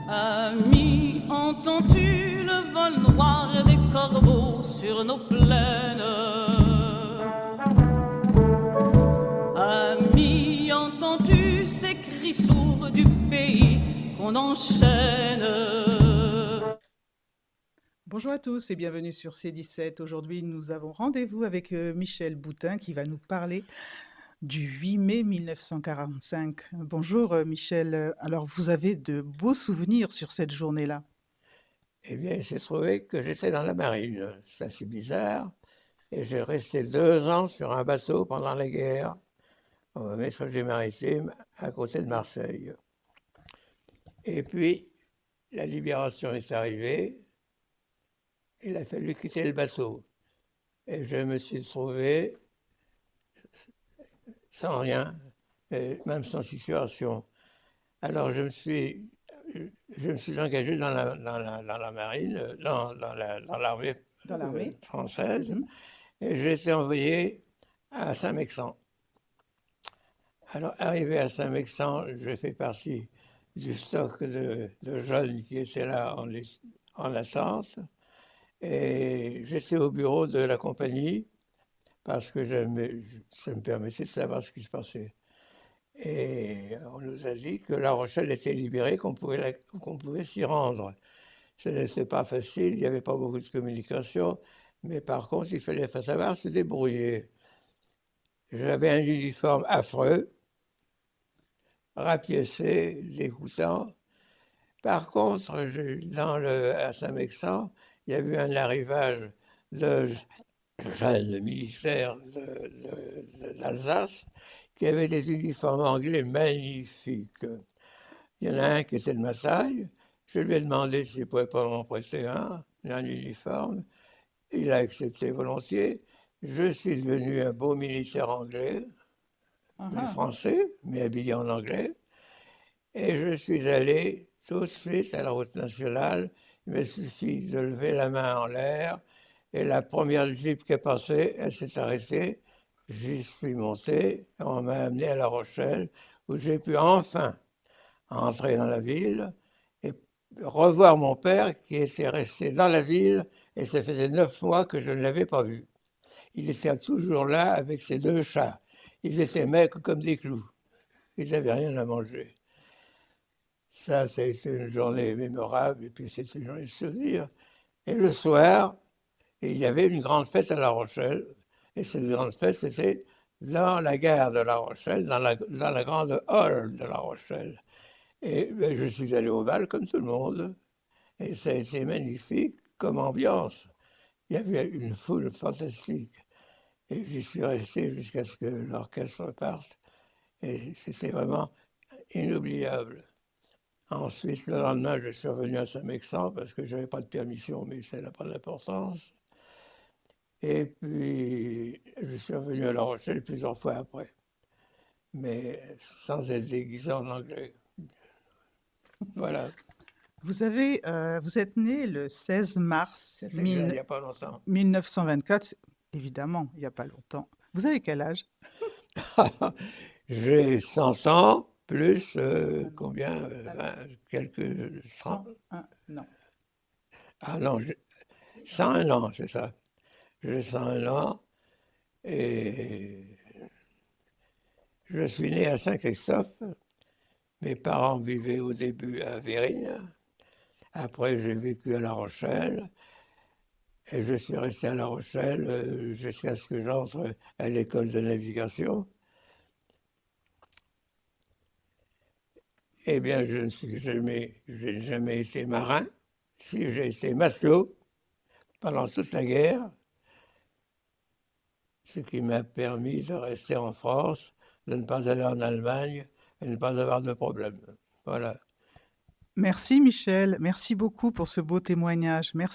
Ami, entends-tu le vol noir des corbeaux sur nos plaines? Ami, entends-tu ces cris sourds du pays qu'on enchaîne? Bonjour à tous et bienvenue sur C17. Aujourd'hui, nous avons rendez-vous avec Michel Boutin qui va nous parler du 8 mai 1945. Bonjour Michel. Alors, vous avez de beaux souvenirs sur cette journée-là. Eh bien, il s'est trouvé que j'étais dans la marine. C'est assez bizarre. Et j'ai resté 2 ans sur un bateau pendant la guerre, au messager maritime, à côté de Marseille. Et puis, la libération est arrivée. Il a fallu quitter le bateau. Et je me suis trouvé sans rien, et même sans situation. Alors, je me suis engagé dans la marine, dans l'armée Dans l'armée. française. Mhm. Et j'ai été envoyé à Saint-Mexan. Alors, arrivé à Saint-Mexan, je fais partie du stock de jeunes qui étaient là en attente. Et j'étais au bureau de la compagnie parce que ça me permettait de savoir ce qui se passait. Et on nous a dit que La Rochelle était libérée, qu'on pouvait s'y rendre. Ce n'était pas facile, il n'y avait pas beaucoup de communication, mais par contre, il fallait savoir se débrouiller. J'avais un uniforme affreux, rapiécé, dégoûtant. Par contre, à Saint-Mexan, il y a eu un arrivage de jeunes militaires de l'Alsace qui avaient des uniformes anglais magnifiques. Il y en a un qui était de ma taille. Je lui ai demandé s'il ne pouvait pas m'en prêter un uniforme. Il a accepté volontiers. Je suis devenu un beau militaire anglais, mais Ah, français, mais habillé en anglais. Et je suis allé tout de suite à la route nationale. Il me suffit de lever la main en l'air. Et la première Jeep qui est passée, elle s'est arrêtée. J'y suis monté. Et on m'a amené à La Rochelle, où j'ai pu enfin entrer dans la ville et revoir mon père qui était resté dans la ville. Et ça faisait 9 mois que je ne l'avais pas vu. Il était toujours là avec ses 2 chats. Ils étaient maigres comme des clous. Ils n'avaient rien à manger. Ça a été une journée mémorable et puis c'était une journée de souvenirs. Et le soir, il y avait une grande fête à La Rochelle. Et cette grande fête, c'était dans la gare de La Rochelle, dans la grande hall de La Rochelle. Et ben, je suis allé au bal comme tout le monde. Et ça a été magnifique comme ambiance. Il y avait une foule fantastique. Et j'y suis resté jusqu'à ce que l'orchestre parte. Et c'était vraiment inoubliable. Ensuite, le lendemain, je suis revenu à Saint-Mexan parce que je n'avais pas de permission, mais ça n'a pas d'importance. Et puis, je suis revenu à La Rochelle plusieurs fois après, mais sans être déguisé en anglais. Voilà, vous êtes né le 16 mars c'est exact, il n'y a pas longtemps. 1924, évidemment, il n'y a pas longtemps. Vous avez quel âge? J'ai 100 ans, plus combien quelques 30. 101, non. Ah non, 101 ans, c'est ça. J'ai 101 ans et je suis né à Saint-Christophe. Mes parents vivaient au début à Vérines. Après, j'ai vécu à La Rochelle. Et je suis resté à La Rochelle jusqu'à ce que j'entre à l'école de navigation. Eh bien, je n'ai jamais été marin. Si, j'ai été matelot pendant toute la guerre, ce qui m'a permis de rester en France, de ne pas aller en Allemagne et ne pas avoir de problème. Voilà. Merci Michel, merci beaucoup pour ce beau témoignage. Merci.